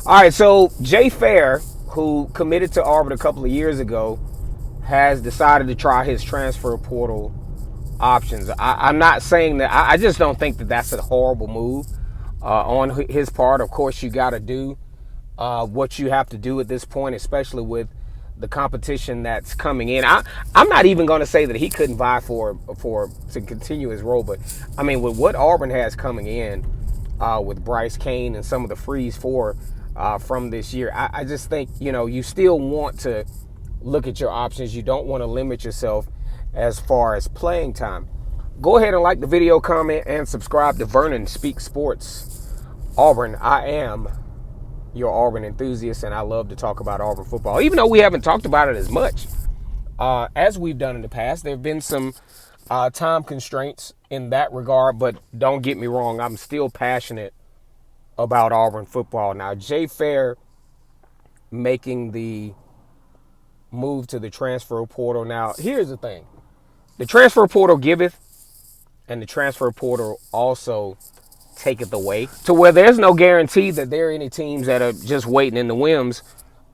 All right, so Jay Fair, who committed to Auburn a couple of years ago, has decided to try his transfer portal options. I'm not saying that. I just don't think that that's a horrible move on his part. Of course, you got to do what you have to do at this point, especially with the competition that's coming in. I'm not even going to say that he couldn't vie for to continue his role, but I mean, with what Auburn has coming in with Bryce Kane and some of the Freeze Four from this year, I just think, you still want to look at your options. You don't want to limit yourself as far as playing time. Go ahead and like the video, comment, and subscribe to Vernon Speaks Sports Auburn. I am your Auburn enthusiast, and I love to talk about Auburn football. Even though we haven't talked about it as much as we've done in the past, there have been some time constraints in that regard, but don't get me wrong, I'm still passionate about Auburn football. Now, Jay Fair making the move to the transfer portal. Now, here's the thing. The transfer portal giveth, and the transfer portal also taketh away, to where there's no guarantee that there are any teams that are just waiting in the wings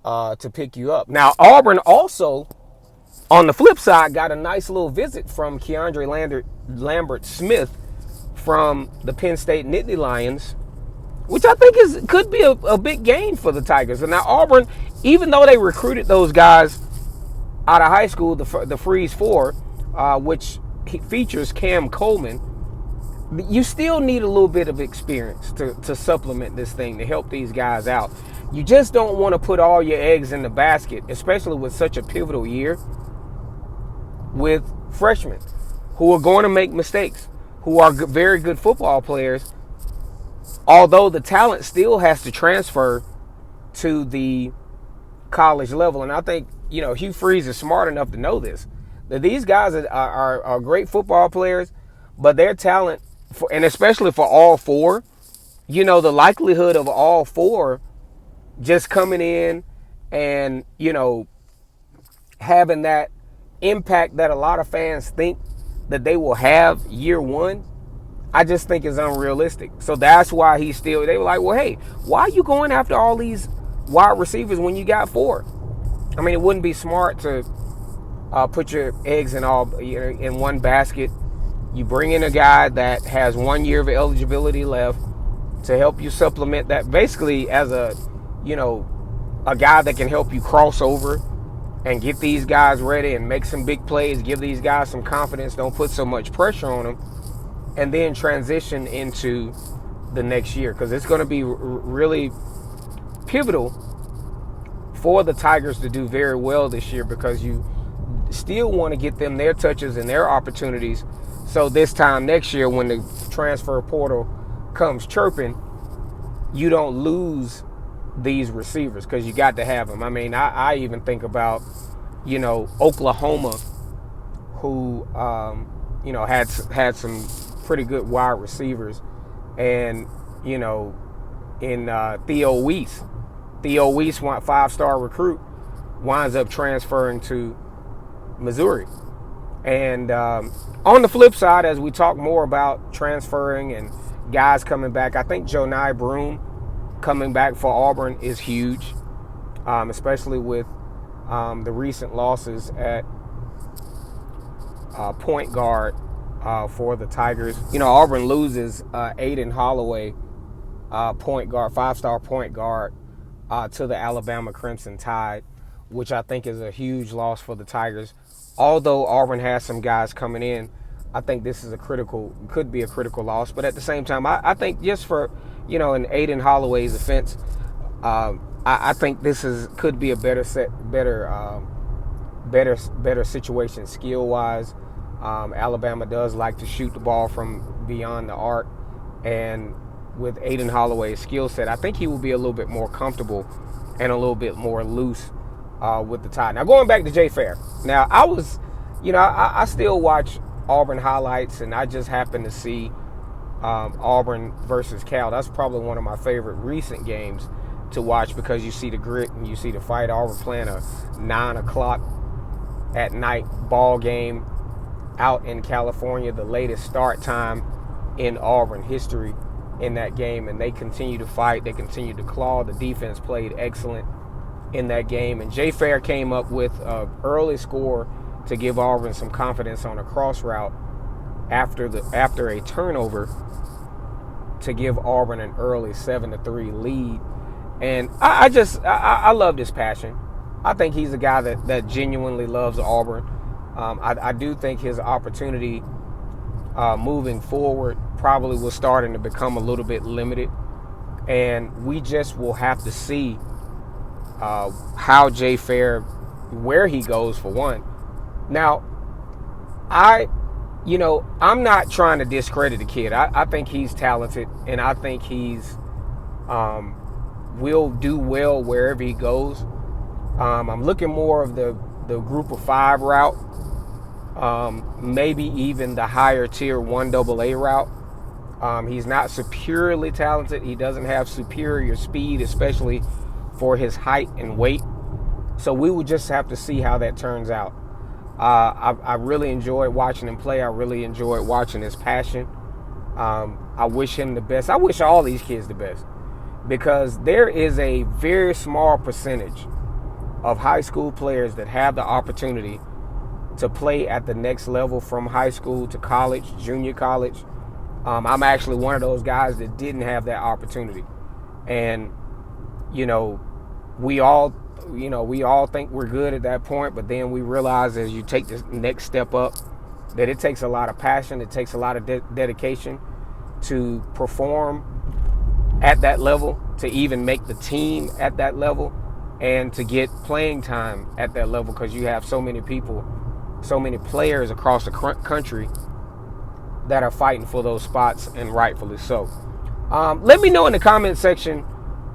to pick you up. Now, Auburn also, on the flip side, got a nice little visit from Keandre Lambert Smith from the Penn State Nittany Lions, which I think could be a big gain for the Tigers. And now Auburn, even though they recruited those guys out of high school, the Freeze Four, which features Cam Coleman, you still need a little bit of experience to supplement this thing, to help these guys out. You just don't want to put all your eggs in the basket, especially with such a pivotal year, with freshmen who are going to make mistakes, who are very good football players, although the talent still has to transfer to the college level. And I think, Hugh Freeze is smart enough to know this, that these guys are great football players, but their talent, and especially for all four, the likelihood of all four just coming in and, having that impact that a lot of fans think that they will have year one, I just think is unrealistic. So that's why they were like, well, hey, why are you going after all these wide receivers when you got four? I mean, it wouldn't be smart to put your eggs in one basket. You bring in a guy that has 1 year of eligibility left to help you supplement that, basically as a guy that can help you cross over and get these guys ready and make some big plays, give these guys some confidence, don't put so much pressure on them, and then transition into the next year, because it's going to be really pivotal for the Tigers to do very well this year, because you still want to get them their touches and their opportunities, so this time next year when the transfer portal comes chirping, you don't lose these receivers, because you got to have them. I mean, I even think about, Oklahoma, who, had some pretty good wide receivers, and, in Theo Weiss. Theo Weiss, 5-star recruit, winds up transferring to Missouri. And on the flip side, as we talk more about transferring and guys coming back, I think Johni Broom coming back for Auburn is huge, especially with the recent losses at point guard for the Tigers. Auburn loses Aiden Holloway, point guard, 5-star point guard, to the Alabama Crimson Tide, which I think is a huge loss for the Tigers. Although Auburn has some guys coming in, I think this is could be a critical loss. But at the same time, I think just for, in Aiden Holloway's offense, I think this could be a better situation skill-wise. Alabama does like to shoot the ball from beyond the arc, and with Aiden Holloway's skill set, I think he will be a little bit more comfortable and a little bit more loose with the Tide. Now, going back to Jay Fair. Now, I still watch Auburn highlights, and I just happened to see Auburn versus Cal. That's probably one of my favorite recent games to watch, because you see the grit and you see the fight. Auburn playing a 9 o'clock at night ball game out in California, the latest start time in Auburn history. in that game, and they continue to fight. They continue to claw. The defense played excellent in that game, and Jay Fair came up with an early score to give Auburn some confidence on a cross route after a turnover to give Auburn an early 7-3 lead. And I love this passion. I think he's a guy that genuinely loves Auburn. I do think his opportunity moving forward probably was starting to become a little bit limited, and we just will have to see how Jay Fair, where he goes for one. Now, I'm not trying to discredit the kid. I think he's talented, and I think he's will do well wherever he goes. I'm looking more of the group of 5 route, maybe even the higher tier 1AA route. He's not superiorly talented. He doesn't have superior speed, especially for his height and weight. So we will just have to see how that turns out. I really enjoyed watching him play. I really enjoyed watching his passion. I wish him the best. I wish all these kids the best, because there is a very small percentage of high school players that have the opportunity to play at the next level, from high school to college, junior college. I'm actually one of those guys that didn't have that opportunity. And, we all think we're good at that point, but then we realize as you take the next step up that it takes a lot of passion, it takes a lot of dedication to perform at that level, to even make the team at that level, and to get playing time at that level, because you have so many people, so many players across the country that are fighting for those spots, and rightfully so. Let me know in the comment section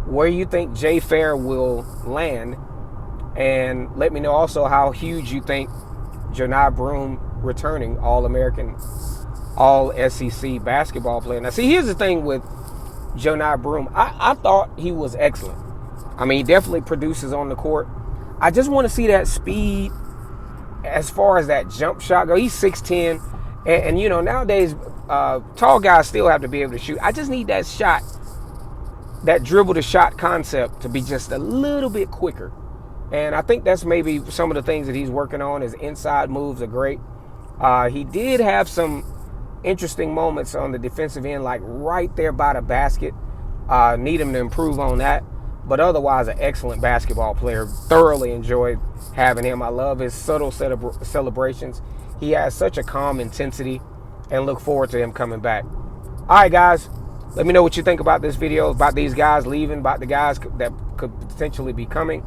where you think Jay Fair will land, and let me know also how huge you think Johni Broom, returning All-American, All-SEC basketball player. Now, see, here's the thing with Johni Broom. I thought he was excellent. I mean, he definitely produces on the court. I just want to see that speed as far as that jump shot go. He's 6'10", and nowadays tall guys still have to be able to shoot. I just need that shot, that dribble to shot concept, to be just a little bit quicker. And I think that's maybe some of the things that he's working on. His inside moves are great. He did have some interesting moments on the defensive end, like right there by the basket. Need him to improve on that. But otherwise, an excellent basketball player. Thoroughly enjoyed having him. I love his subtle celebrations. He has such a calm intensity, and look forward to him coming back. All right, guys. Let me know what you think about this video, about these guys leaving, about the guys that could potentially be coming.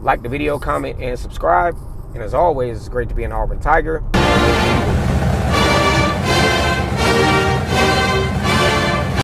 Like the video, comment, and subscribe. And as always, it's great to be an Auburn Tiger.